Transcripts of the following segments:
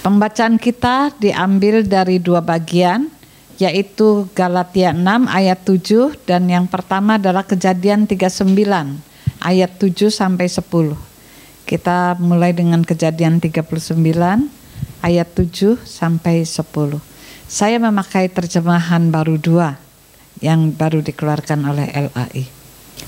Pembacaan kita diambil dari dua bagian, yaitu Galatia 6 ayat 7 dan yang pertama adalah Kejadian 39 ayat 7 sampai 10. Kita mulai dengan Kejadian 39 ayat 7 sampai 10. Saya memakai terjemahan baru 2 yang baru dikeluarkan oleh LAI.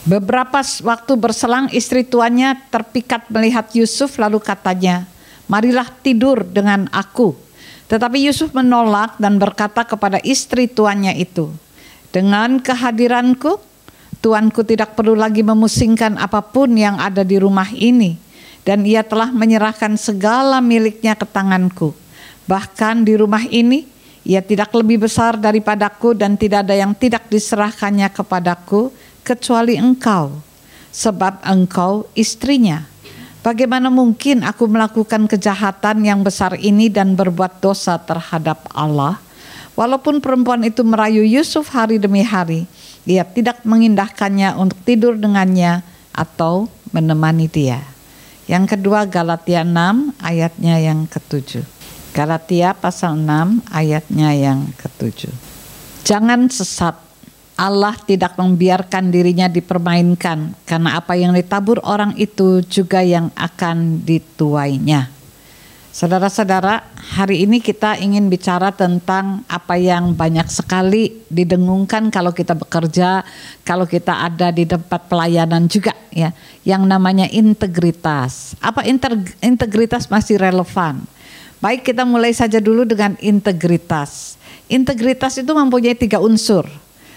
Beberapa waktu berselang istri tuannya terpikat melihat Yusuf lalu katanya, "Marilah tidur dengan aku." Tetapi Yusuf menolak dan berkata kepada istri tuannya itu, "Dengan kehadiranku, tuanku tidak perlu lagi memusingkan apapun yang ada di rumah ini, dan ia telah menyerahkan segala miliknya ke tanganku. Bahkan di rumah ini, ia tidak lebih besar daripadaku dan tidak ada yang tidak diserahkannya kepadaku, kecuali engkau, sebab engkau istrinya. Bagaimana mungkin aku melakukan kejahatan yang besar ini dan berbuat dosa terhadap Allah?" Walaupun perempuan itu merayu Yusuf hari demi hari, ia tidak mengindahkannya untuk tidur dengannya atau menemani dia. Yang kedua, Galatia 6 ayatnya yang ke-7. Galatia pasal 6 ayatnya yang ke-7. Jangan sesat. Allah tidak membiarkan dirinya dipermainkan, karena apa yang ditabur orang itu juga yang akan dituainya. Saudara-saudara, hari ini kita ingin bicara tentang apa yang banyak sekali didengungkan kalau kita bekerja, kalau kita ada di tempat pelayanan juga, ya, yang namanya integritas. Apa integritas masih relevan? Baik, kita mulai saja dulu dengan integritas. Integritas itu mempunyai 3 unsur.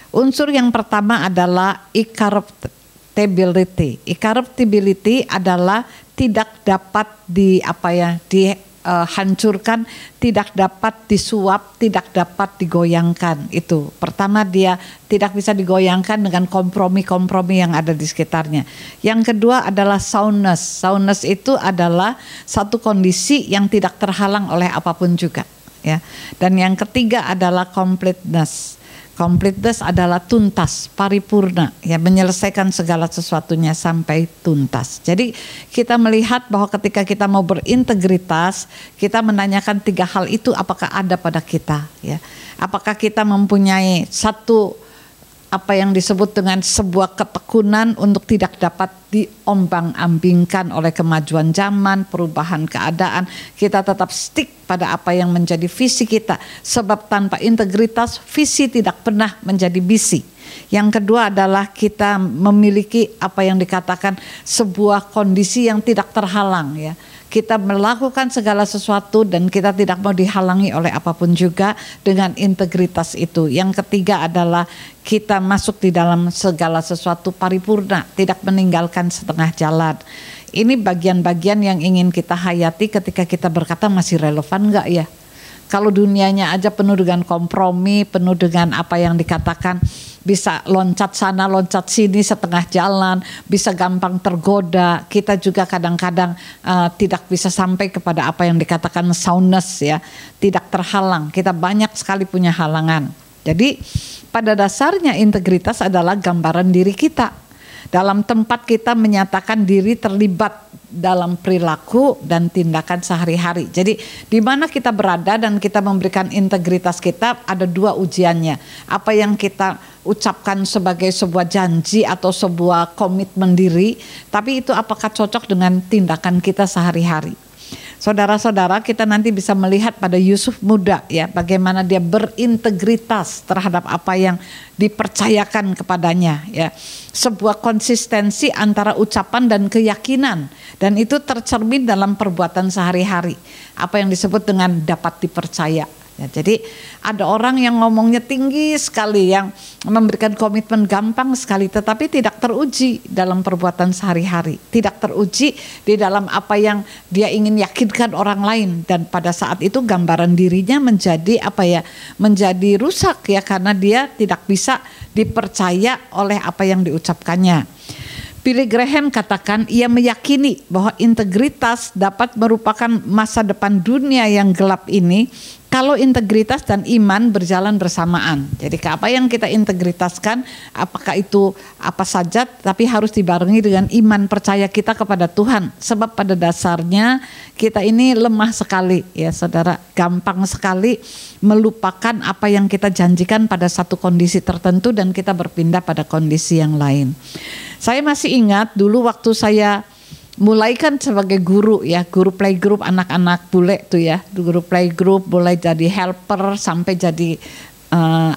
Unsur yang pertama adalah incorruptibility. Incorruptibility adalah tidak dapat dihancurkan, tidak dapat disuap, tidak dapat digoyangkan. Itu pertama, dia tidak bisa digoyangkan dengan kompromi-kompromi yang ada di sekitarnya. Yang kedua adalah soundness. Soundness itu adalah satu kondisi yang tidak terhalang oleh apapun juga, ya. Dan yang ketiga adalah completeness. Completeness adalah tuntas, paripurna, ya, menyelesaikan segala sesuatunya sampai tuntas. Jadi kita melihat bahwa ketika kita mau berintegritas, kita menanyakan 3 hal itu apakah ada pada kita, ya. Apakah kita mempunyai satu apa yang disebut dengan sebuah ketekunan untuk tidak dapat diombang-ambingkan oleh kemajuan zaman, perubahan keadaan. Kita tetap stick pada apa yang menjadi visi kita, sebab tanpa integritas visi tidak pernah menjadi misi. Yang kedua adalah kita memiliki apa yang dikatakan sebuah kondisi yang tidak terhalang, ya. Kita melakukan segala sesuatu dan kita tidak mau dihalangi oleh apapun juga dengan integritas itu. Yang ketiga adalah kita masuk di dalam segala sesuatu paripurna, tidak meninggalkan setengah jalan. Ini bagian-bagian yang ingin kita hayati ketika kita berkata masih relevan enggak, ya? Kalau dunianya aja penuh dengan kompromi, penuh dengan apa yang dikatakan bisa loncat sana, loncat sini setengah jalan, bisa gampang tergoda. Kita juga kadang-kadang tidak bisa sampai kepada apa yang dikatakan soundness, ya, tidak terhalang. Kita banyak sekali punya halangan. Jadi pada dasarnya integritas adalah gambaran diri kita. Dalam tempat kita menyatakan diri terlibat dalam perilaku dan tindakan sehari-hari. Jadi di mana kita berada dan kita memberikan integritas kita, ada 2 ujiannya. Apa yang kita ucapkan sebagai sebuah janji atau sebuah komitmen diri, tapi itu apakah cocok dengan tindakan kita sehari-hari. Saudara-saudara, kita nanti bisa melihat pada Yusuf muda, ya, bagaimana dia berintegritas terhadap apa yang dipercayakan kepadanya, ya. Sebuah konsistensi antara ucapan dan keyakinan, dan itu tercermin dalam perbuatan sehari-hari. Apa yang disebut dengan dapat dipercaya. Ya, jadi ada orang yang ngomongnya tinggi sekali, yang memberikan komitmen gampang sekali, tetapi tidak teruji dalam perbuatan sehari-hari, tidak teruji di dalam apa yang dia ingin yakinkan orang lain, dan pada saat itu gambaran dirinya menjadi menjadi rusak, ya, karena dia tidak bisa dipercaya oleh apa yang diucapkannya. Billy Graham katakan ia meyakini bahwa integritas dapat merupakan masa depan dunia yang gelap ini kalau integritas dan iman berjalan bersamaan. Jadi apa yang kita integritaskan, apakah itu apa saja, tapi harus dibarengi dengan iman percaya kita kepada Tuhan. Sebab pada dasarnya kita ini lemah sekali ya saudara, gampang sekali melupakan apa yang kita janjikan pada satu kondisi tertentu dan kita berpindah pada kondisi yang lain. Saya masih ingat dulu waktu saya mulai kan sebagai guru ya, guru playgroup anak-anak bule tuh ya, guru playgroup mulai jadi helper sampai jadi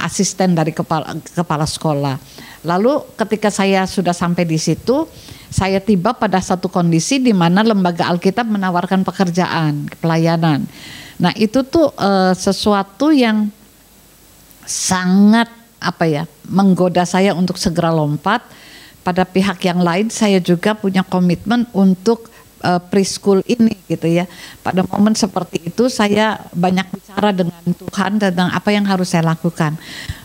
asisten dari kepala sekolah. Lalu ketika saya sudah sampai di situ, saya tiba pada satu kondisi di mana lembaga Alkitab menawarkan pekerjaan, pelayanan. Nah itu tuh sesuatu yang sangat menggoda saya untuk segera lompat. Pada pihak yang lain saya juga punya komitmen untuk preschool ini gitu ya. Pada momen seperti itu saya banyak bicara dengan Tuhan tentang apa yang harus saya lakukan.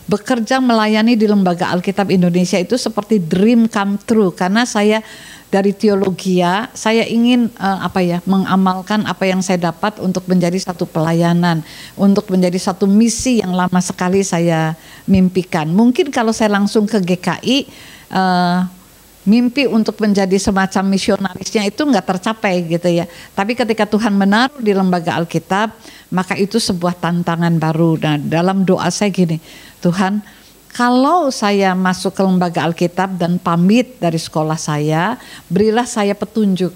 Bekerja melayani di Lembaga Alkitab Indonesia itu seperti dream come true, karena saya dari teologia saya ingin mengamalkan apa yang saya dapat untuk menjadi satu pelayanan, untuk menjadi satu misi yang lama sekali saya mimpikan. Mungkin kalau saya langsung ke GKI mimpi untuk menjadi semacam misionarisnya itu nggak tercapai gitu ya. Tapi ketika Tuhan menaruh di Lembaga Alkitab, maka itu sebuah tantangan baru. Nah dalam doa saya gini, Tuhan kalau saya masuk ke Lembaga Alkitab dan pamit dari sekolah saya, berilah saya petunjuk.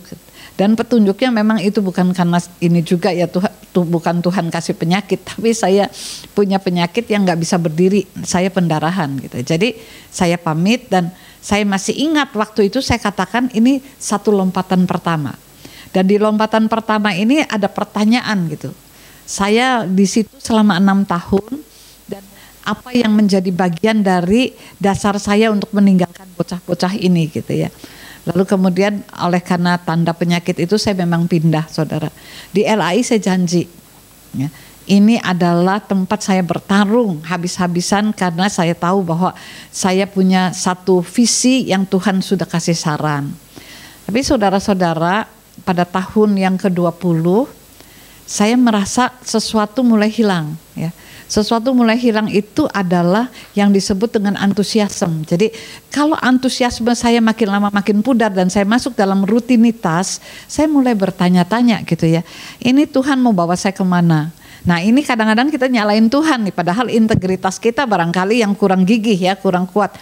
Dan petunjuknya memang itu bukan karena ini juga ya Tuhan, bukan Tuhan kasih penyakit, tapi saya punya penyakit yang nggak bisa berdiri, saya pendarahan gitu. Jadi saya pamit dan saya masih ingat waktu itu saya katakan ini satu lompatan pertama. Dan di lompatan pertama ini ada pertanyaan gitu. Saya di situ selama 6 tahun dan apa yang menjadi bagian dari dasar saya untuk meninggalkan bocah-bocah ini gitu ya. Lalu kemudian oleh karena tanda penyakit itu saya memang pindah saudara. Di LAI saya janji ya, ini adalah tempat saya bertarung habis-habisan karena saya tahu bahwa saya punya satu visi yang Tuhan sudah kasih saran. Tapi saudara-saudara pada tahun yang ke-20 saya merasa sesuatu mulai hilang ya. Sesuatu mulai hilang itu adalah yang disebut dengan antusiasme. Jadi kalau antusiasme saya makin lama makin pudar dan saya masuk dalam rutinitas, saya mulai bertanya-tanya gitu ya. Ini Tuhan mau bawa saya kemana? Nah ini kadang-kadang kita nyalain Tuhan nih, padahal integritas kita barangkali yang kurang gigih ya, kurang kuat.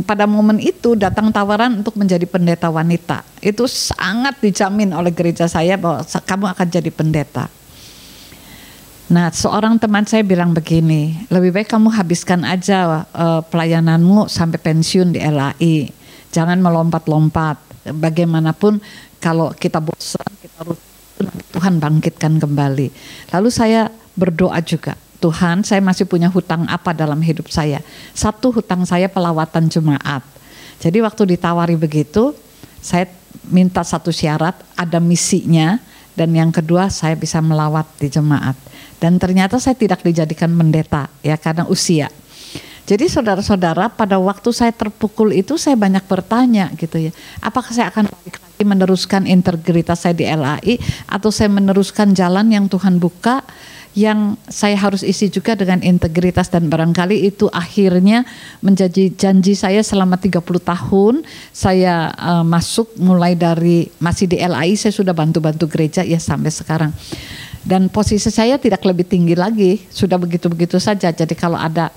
Pada momen itu datang tawaran untuk menjadi pendeta wanita. Itu sangat dijamin oleh gereja saya bahwa kamu akan jadi pendeta. Nah seorang teman saya bilang begini, lebih baik kamu habiskan aja pelayananmu sampai pensiun di LAI. Jangan melompat-lompat. Bagaimanapun kalau kita bosan, kita rutin, Tuhan bangkitkan kembali. Lalu saya berdoa juga, Tuhan saya masih punya hutang apa dalam hidup saya. Satu hutang saya pelawatan jemaat. Jadi waktu ditawari begitu, saya minta satu syarat, ada misinya. Dan yang kedua saya bisa melawat di jemaat. Dan ternyata saya tidak dijadikan pendeta ya karena usia. Jadi saudara-saudara pada waktu saya terpukul itu saya banyak bertanya gitu ya. Apakah saya akan balik lagi meneruskan integritas saya di LAI atau saya meneruskan jalan yang Tuhan buka yang saya harus isi juga dengan integritas, dan barangkali itu akhirnya menjadi janji saya selama 30 tahun saya masuk mulai dari masih di LAI saya sudah bantu-bantu gereja ya sampai sekarang. Dan posisi saya tidak lebih tinggi lagi, sudah begitu-begitu saja. Jadi kalau ada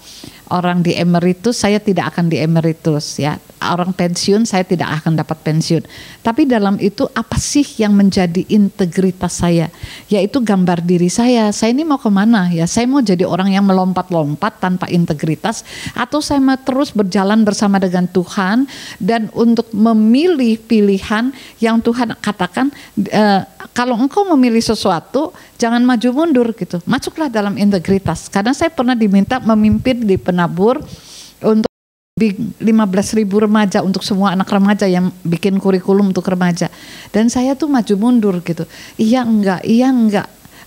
orang di emeritus, saya tidak akan di emeritus ya. Orang pensiun, saya tidak akan dapat pensiun. Tapi dalam itu apa sih yang menjadi integritas saya? Yaitu gambar diri saya. Saya ini mau kemana ya? Saya mau jadi orang yang melompat-lompat tanpa integritas, atau saya mau terus berjalan bersama dengan Tuhan dan untuk memilih pilihan yang Tuhan katakan kalau engkau memilih sesuatu jangan maju mundur gitu. Masuklah dalam integritas. Karena saya pernah diminta memimpin di Penabur untuk 15.000 remaja, untuk semua anak remaja yang bikin kurikulum untuk remaja. Dan saya tuh maju mundur gitu. Iya enggak,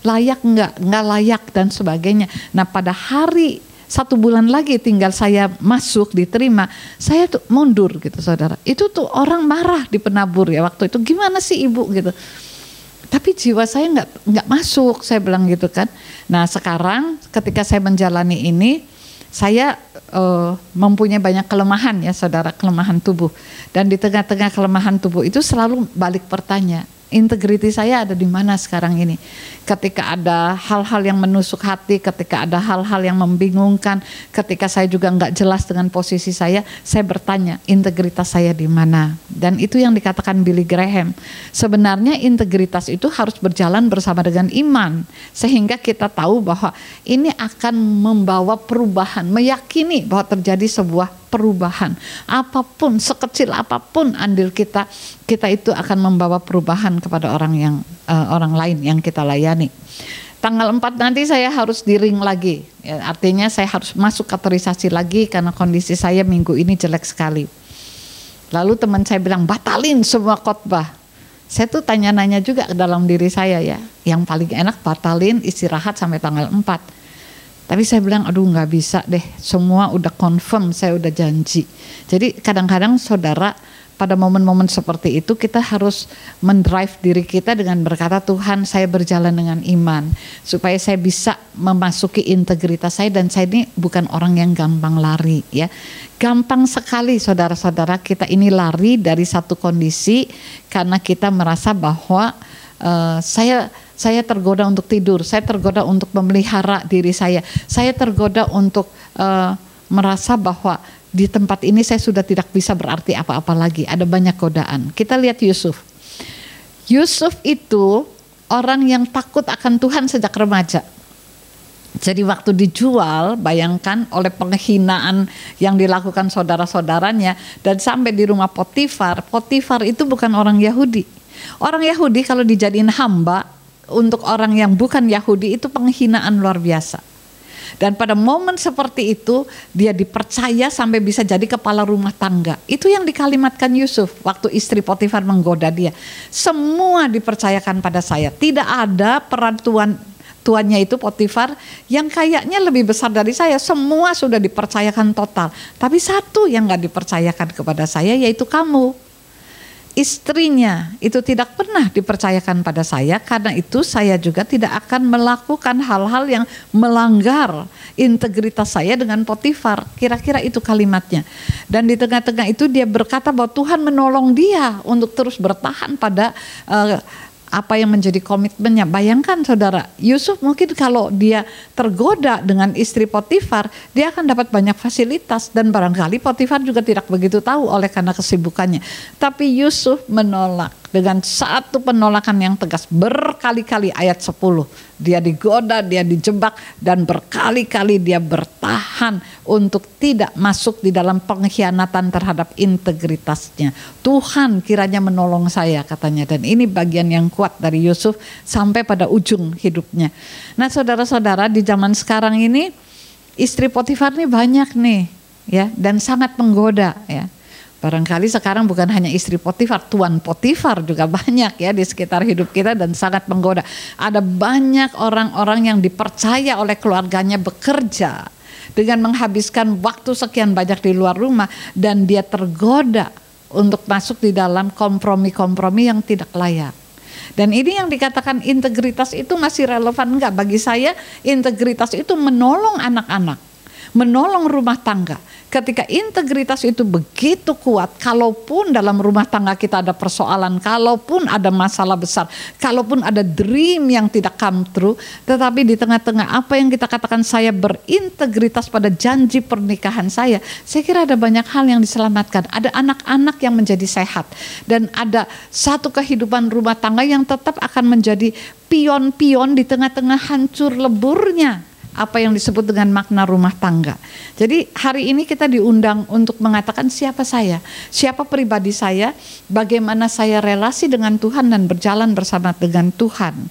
layak enggak layak dan sebagainya. Nah pada hari 1 bulan lagi tinggal saya masuk diterima, saya tuh mundur gitu saudara. Itu tuh orang marah di Penabur ya waktu itu, gimana sih ibu gitu. Tapi jiwa saya nggak masuk, saya bilang gitu kan. Nah sekarang ketika saya menjalani ini, saya mempunyai banyak kelemahan ya saudara, kelemahan tubuh. Dan di tengah-tengah kelemahan tubuh itu selalu balik bertanya, integriti saya ada di mana sekarang ini? Ketika ada hal-hal yang menusuk hati, ketika ada hal-hal yang membingungkan, ketika saya juga nggak jelas dengan posisi saya bertanya, integritas saya di mana? Dan itu yang dikatakan Billy Graham. Sebenarnya integritas itu harus berjalan bersama dengan iman, sehingga kita tahu bahwa ini akan membawa perubahan, meyakini bahwa terjadi sebuah perubahan. Apapun, sekecil apapun andil kita itu akan membawa perubahan kepada orang lain yang kita layani. Tanggal 4 nanti saya harus di ring lagi, ya, artinya saya harus masuk kategorisasi lagi karena kondisi saya minggu ini jelek sekali. Lalu teman saya bilang batalin semua khotbah. Saya tuh tanya-nanya juga ke dalam diri saya ya, yang paling enak batalin, istirahat sampai tanggal 4. Tapi saya bilang aduh nggak bisa deh, semua udah confirm, saya udah janji. Jadi kadang-kadang saudara, pada momen-momen seperti itu kita harus mendrive diri kita dengan berkata, Tuhan saya berjalan dengan iman supaya saya bisa memasuki integritas saya, dan saya ini bukan orang yang gampang lari ya. Gampang sekali saudara-saudara kita ini lari dari satu kondisi karena kita merasa bahwa saya tergoda untuk tidur, saya tergoda untuk memelihara diri saya tergoda untuk merasa bahwa di tempat ini saya sudah tidak bisa berarti apa-apa lagi, ada banyak godaan. Kita lihat Yusuf. Yusuf itu orang yang takut akan Tuhan sejak remaja. Jadi waktu dijual, bayangkan oleh penghinaan yang dilakukan saudara-saudaranya dan sampai di rumah Potifar. Potifar itu bukan orang Yahudi. Orang Yahudi kalau dijadiin hamba untuk orang yang bukan Yahudi itu penghinaan luar biasa. Dan pada momen seperti itu dia dipercaya sampai bisa jadi kepala rumah tangga. Itu yang dikalimatkan Yusuf waktu istri Potifar menggoda dia. Semua dipercayakan pada saya. Tidak ada peran tuannya itu Potifar yang kayaknya lebih besar dari saya. Semua sudah dipercayakan total. Tapi satu yang gak dipercayakan kepada saya yaitu kamu. Istrinya itu tidak pernah dipercayakan pada saya, karena itu saya juga tidak akan melakukan hal-hal yang melanggar integritas saya dengan Potifar. Kira-kira itu kalimatnya. Dan di tengah-tengah itu dia berkata bahwa Tuhan menolong dia untuk terus bertahan pada apa yang menjadi komitmennya. Bayangkan saudara, Yusuf mungkin kalau dia tergoda dengan istri Potifar, dia akan dapat banyak fasilitas dan barangkali Potifar juga tidak begitu tahu oleh karena kesibukannya. Tapi Yusuf menolak dengan satu penolakan yang tegas berkali-kali, ayat 10. Dia digoda, dia dijebak, dan berkali-kali dia bertahan untuk tidak masuk di dalam pengkhianatan terhadap integritasnya. Tuhan kiranya menolong saya katanya, dan ini bagian yang kuat dari Yusuf sampai pada ujung hidupnya. Nah saudara-saudara, di zaman sekarang ini istri Potifar nih banyak nih ya, dan sangat menggoda ya. Barangkali sekarang bukan hanya istri Potifar, tuan Potifar juga banyak ya di sekitar hidup kita dan sangat menggoda. Ada banyak orang-orang yang dipercaya oleh keluarganya bekerja dengan menghabiskan waktu sekian banyak di luar rumah, dan dia tergoda untuk masuk di dalam kompromi-kompromi yang tidak layak. Dan ini yang dikatakan integritas itu masih relevan enggak? Bagi saya integritas itu menolong anak-anak, menolong rumah tangga. Ketika integritas itu begitu kuat, kalaupun dalam rumah tangga kita ada persoalan, kalaupun ada masalah besar, kalaupun ada dream yang tidak come true, tetapi di tengah-tengah apa yang kita katakan saya berintegritas pada janji pernikahan saya kira ada banyak hal yang diselamatkan. Ada anak-anak yang menjadi sehat, dan ada satu kehidupan rumah tangga yang tetap akan menjadi pion-pion di tengah-tengah hancur leburnya apa yang disebut dengan makna rumah tangga. Jadi hari ini kita diundang untuk mengatakan siapa saya, siapa pribadi saya, bagaimana saya relasi dengan Tuhan dan berjalan bersama dengan Tuhan.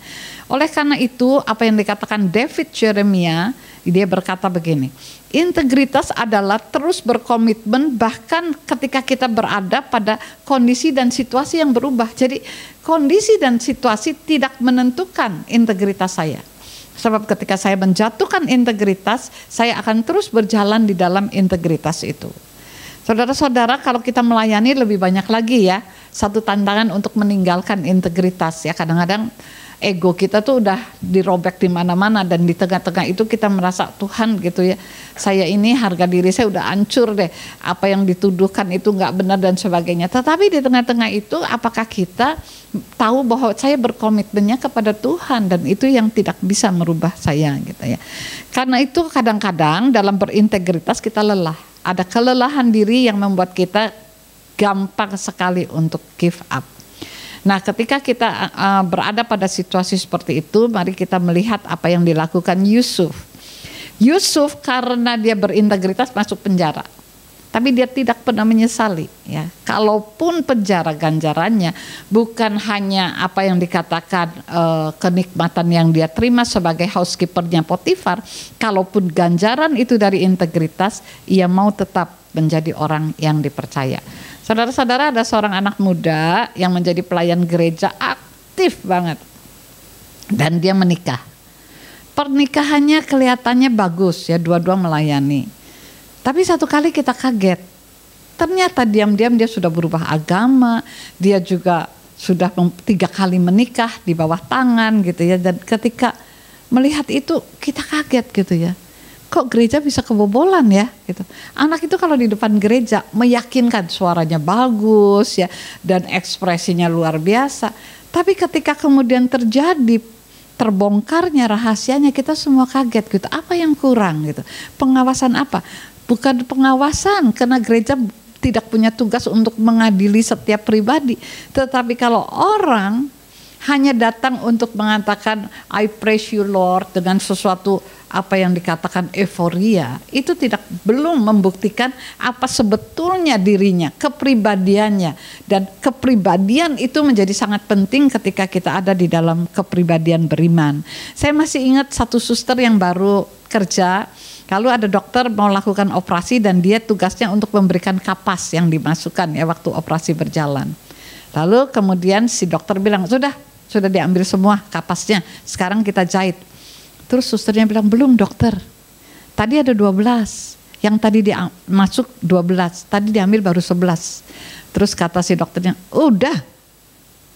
Oleh karena itu apa yang dikatakan David Jeremiah, dia berkata begini, integritas adalah terus berkomitmen bahkan ketika kita berada pada kondisi dan situasi yang berubah. Jadi kondisi dan situasi tidak menentukan integritas saya. Sebab ketika saya menjatuhkan integritas, saya akan terus berjalan di dalam integritas itu. Saudara-saudara, kalau kita melayani lebih banyak lagi ya, satu tantangan untuk meninggalkan integritas ya. Kadang-kadang ego kita tuh udah dirobek di mana-mana, dan di tengah-tengah itu kita merasa Tuhan gitu ya, saya ini harga diri saya udah hancur deh, apa yang dituduhkan itu nggak benar dan sebagainya. Tetapi di tengah-tengah itu apakah kita tahu bahwa saya berkomitmennya kepada Tuhan, dan itu yang tidak bisa merubah saya gitu ya. Karena itu kadang-kadang dalam berintegritas kita lelah, ada kelelahan diri yang membuat kita gampang sekali untuk give up. Nah, ketika kita berada pada situasi seperti itu, mari kita melihat apa yang dilakukan Yusuf. Yusuf karena dia berintegritas masuk penjara, tapi dia tidak pernah menyesali ya. Kalaupun penjara ganjarannya bukan hanya apa yang dikatakan kenikmatan yang dia terima sebagai housekeepernya Potifar, kalaupun ganjaran itu dari integritas, ia mau tetap menjadi orang yang dipercaya. Saudara-saudara, ada seorang anak muda yang menjadi pelayan gereja aktif banget, dan dia menikah. Pernikahannya kelihatannya bagus ya, dua-dua melayani. Tapi satu kali kita kaget, ternyata diam-diam dia sudah berubah agama, dia juga sudah 3 kali menikah di bawah tangan gitu ya. Dan ketika melihat itu kita kaget gitu ya. Kok gereja bisa kebobolan ya gitu. Anak itu kalau di depan gereja meyakinkan, suaranya bagus ya, dan ekspresinya luar biasa. Tapi ketika kemudian terbongkarnya rahasianya, kita semua kaget gitu. Apa yang kurang gitu? Pengawasan apa? Bukan pengawasan, karena gereja tidak punya tugas untuk mengadili setiap pribadi. Tetapi kalau orang hanya datang untuk mengatakan I praise you Lord dengan sesuatu apa yang dikatakan euforia, itu belum membuktikan apa sebetulnya dirinya, kepribadiannya. Dan kepribadian itu menjadi sangat penting ketika kita ada di dalam kepribadian beriman. Saya masih ingat satu suster yang baru kerja, lalu ada dokter mau lakukan operasi dan dia tugasnya untuk memberikan kapas yang dimasukkan ya waktu operasi berjalan. Lalu kemudian si dokter bilang, sudah diambil semua kapasnya, sekarang kita jahit. Terus susternya bilang, belum dokter, tadi ada 12, yang tadi masuk 12, tadi diambil baru 11. Terus kata si dokternya, udah,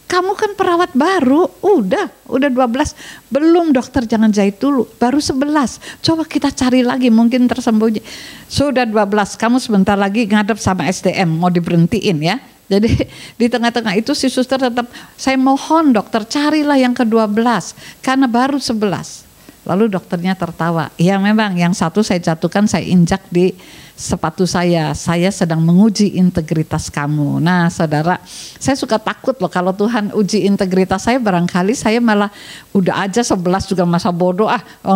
kamu kan perawat baru, udah 12. Belum dokter, jangan jahit dulu, baru 11. Coba kita cari lagi, mungkin tersembunyi. Sudah 12, kamu sebentar lagi ngadep sama SDM, mau diberhentiin ya. Jadi di tengah-tengah itu si suster tetap, saya mohon dokter carilah yang ke-12 karena baru 11. Lalu dokternya tertawa, ya memang yang satu saya jatuhkan, saya injak di sepatu saya sedang menguji integritas kamu. Nah saudara, saya suka takut loh kalau Tuhan uji integritas saya, barangkali saya malah udah aja 11 juga masa bodoh,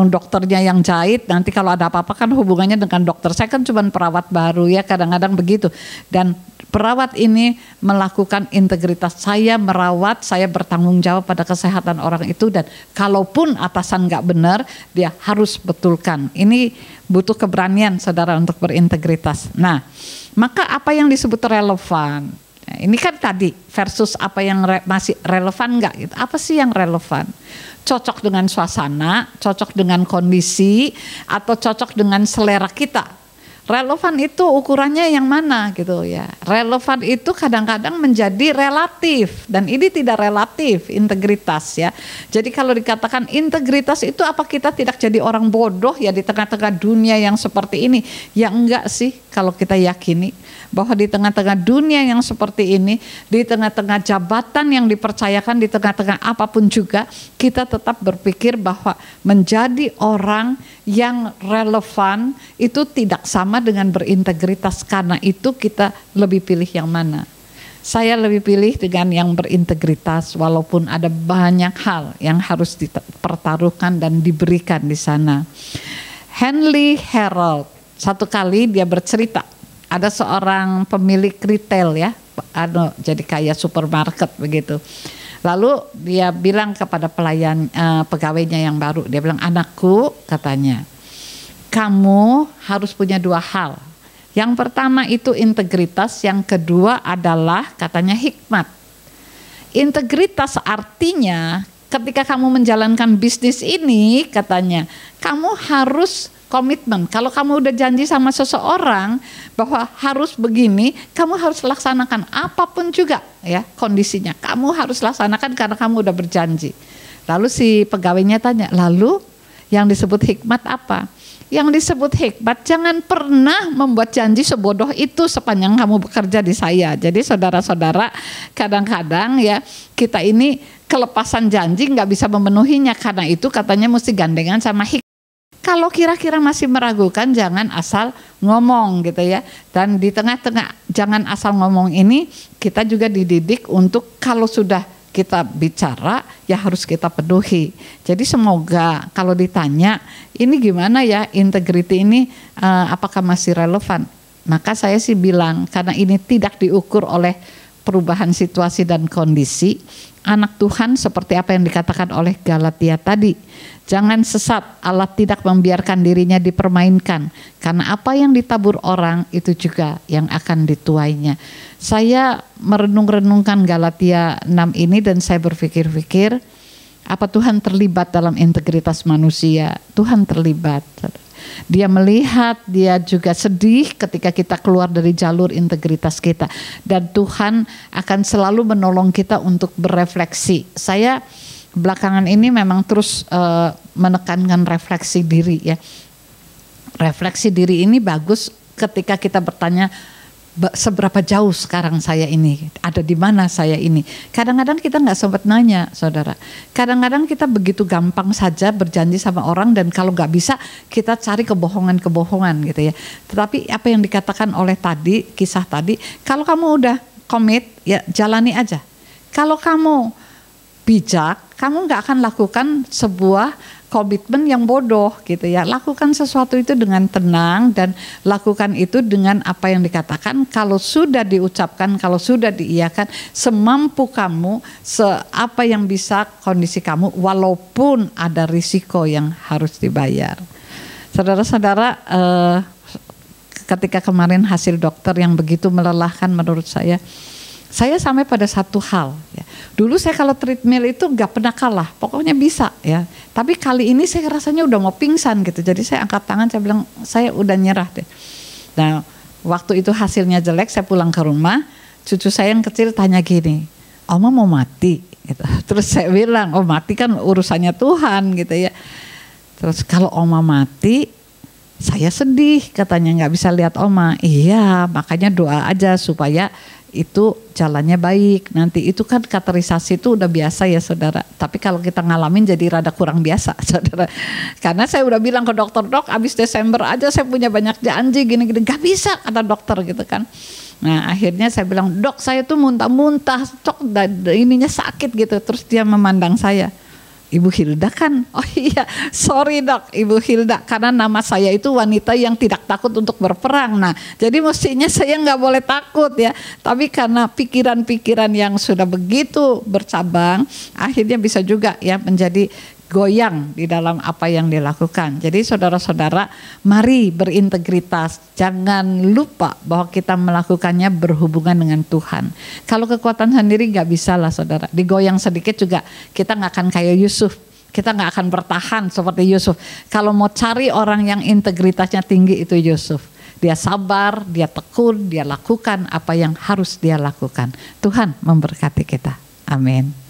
dokternya yang jahit, nanti kalau ada apa-apa kan hubungannya dengan dokter, saya kan cuma perawat baru ya, kadang-kadang begitu. Dan perawat ini melakukan integritas, saya merawat, saya bertanggung jawab pada kesehatan orang itu, dan kalaupun atasan nggak benar, dia harus betulkan. Ini butuh keberanian saudara untuk berintegritas. Nah, maka apa yang disebut relevan? Nah, ini kan tadi versus apa yang masih relevan nggak gitu. Apa sih yang relevan? Cocok dengan suasana, cocok dengan kondisi, atau cocok dengan selera kita. Relevan itu ukurannya yang mana gitu ya. Relevan itu kadang-kadang menjadi relatif, dan ini tidak relatif integritas ya. Jadi kalau dikatakan integritas itu apa kita tidak jadi orang bodoh ya di tengah-tengah dunia yang seperti ini? Ya enggak sih, kalau kita yakini bahwa di tengah-tengah dunia yang seperti ini, di tengah-tengah jabatan yang dipercayakan, di tengah-tengah apapun juga, kita tetap berpikir bahwa menjadi orang yang relevan itu tidak sama dengan berintegritas. Karena itu kita lebih pilih yang mana? Saya lebih pilih dengan yang berintegritas, walaupun ada banyak hal yang harus dipertaruhkan dan diberikan di sana. Henry Harold satu kali dia bercerita, ada seorang pemilik retail ya, jadi kayak supermarket begitu. Lalu dia bilang kepada pegawainya yang baru, dia bilang, anakku, katanya, kamu harus punya 2 hal. Yang pertama itu integritas, yang kedua adalah katanya hikmat. Integritas artinya ketika kamu menjalankan bisnis ini, katanya, kamu harus komitmen. Kalau kamu udah janji sama seseorang bahwa harus begini, kamu harus laksanakan apapun juga ya kondisinya. Kamu harus laksanakan karena kamu udah berjanji. Lalu si pegawainya tanya, lalu yang disebut hikmat apa? Yang disebut hikmat, jangan pernah membuat janji sebodoh itu sepanjang kamu bekerja di saya. Jadi saudara-saudara, kadang-kadang ya kita ini kelepasan janji nggak bisa memenuhinya, karena itu katanya mesti gandengan sama hikmat. Kalau kira-kira masih meragukan, jangan asal ngomong gitu ya. Dan di tengah-tengah jangan asal ngomong ini, kita juga dididik untuk kalau sudah kita bicara ya harus kita penuhi. Jadi semoga kalau ditanya ini gimana ya integriti ini apakah masih relevan, maka saya sih bilang karena ini tidak diukur oleh perubahan situasi dan kondisi, anak Tuhan seperti apa yang dikatakan oleh Galatia tadi, jangan sesat, Allah tidak membiarkan dirinya dipermainkan, karena apa yang ditabur orang itu juga yang akan dituainya. Saya merenung-renungkan Galatia 6 ini dan saya berpikir-pikir, apa Tuhan terlibat dalam integritas manusia? Tuhan terlibat. Dia melihat, dia juga sedih ketika kita keluar dari jalur integritas kita. Dan Tuhan akan selalu menolong kita untuk berefleksi. Saya belakangan ini memang terus menekankan refleksi diri ya. Refleksi diri ini bagus ketika kita bertanya, seberapa jauh sekarang saya ini, ada di mana saya ini. Kadang-kadang kita nggak sempat nanya, saudara. Kadang-kadang kita begitu gampang saja berjanji sama orang dan kalau nggak bisa kita cari kebohongan-kebohongan gitu ya. Tetapi apa yang dikatakan oleh tadi, kisah tadi, kalau kamu udah komit ya jalani aja. Kalau kamu bijak, kamu nggak akan lakukan sebuah komitmen yang bodoh gitu ya. Lakukan sesuatu itu dengan tenang dan lakukan itu dengan apa yang dikatakan. Kalau sudah diucapkan, kalau sudah diiyakan, semampu kamu, apa yang bisa kondisi kamu, walaupun ada risiko yang harus dibayar. Saudara-saudara, ketika kemarin hasil dokter yang begitu melelahkan menurut saya sampai pada satu hal ya. Dulu saya kalau treadmill itu gak pernah kalah, pokoknya bisa ya. Tapi kali ini saya rasanya udah mau pingsan gitu. Jadi saya angkat tangan, saya bilang saya udah nyerah deh. Nah waktu itu hasilnya jelek, saya pulang ke rumah, cucu saya yang kecil tanya gini, Oma mau mati? Gitu. Terus saya bilang, oh mati kan urusannya Tuhan gitu ya. Terus kalau Oma mati, saya sedih katanya, gak bisa lihat Oma. Iya makanya doa aja supaya itu jalannya baik. Nanti itu kan katerisasi itu udah biasa ya saudara. Tapi kalau kita ngalamin jadi rada kurang biasa saudara. Karena saya udah bilang ke dokter, dok abis Desember aja saya punya banyak janji gini-gini. Gak bisa kata dokter gitu kan. Nah akhirnya saya bilang, dok saya tuh muntah-muntah, cok ininya sakit gitu. Terus dia memandang saya, Ibu Hilda kan? Oh iya, sorry dok, Ibu Hilda, karena nama saya itu wanita yang tidak takut untuk berperang. Nah, jadi mestinya saya nggak boleh takut ya. Tapi karena pikiran-pikiran yang sudah begitu bercabang, akhirnya bisa juga ya menjadi goyang di dalam apa yang dilakukan. Jadi saudara-saudara, mari berintegritas. Jangan lupa bahwa kita melakukannya berhubungan dengan Tuhan. Kalau kekuatan sendiri gak bisa lah saudara. Digoyang sedikit juga kita gak akan kayak Yusuf. Kita gak akan bertahan seperti Yusuf. Kalau mau cari orang yang integritasnya tinggi itu Yusuf. Dia sabar, dia tekun, dia lakukan apa yang harus dia lakukan. Tuhan memberkati kita. Amin.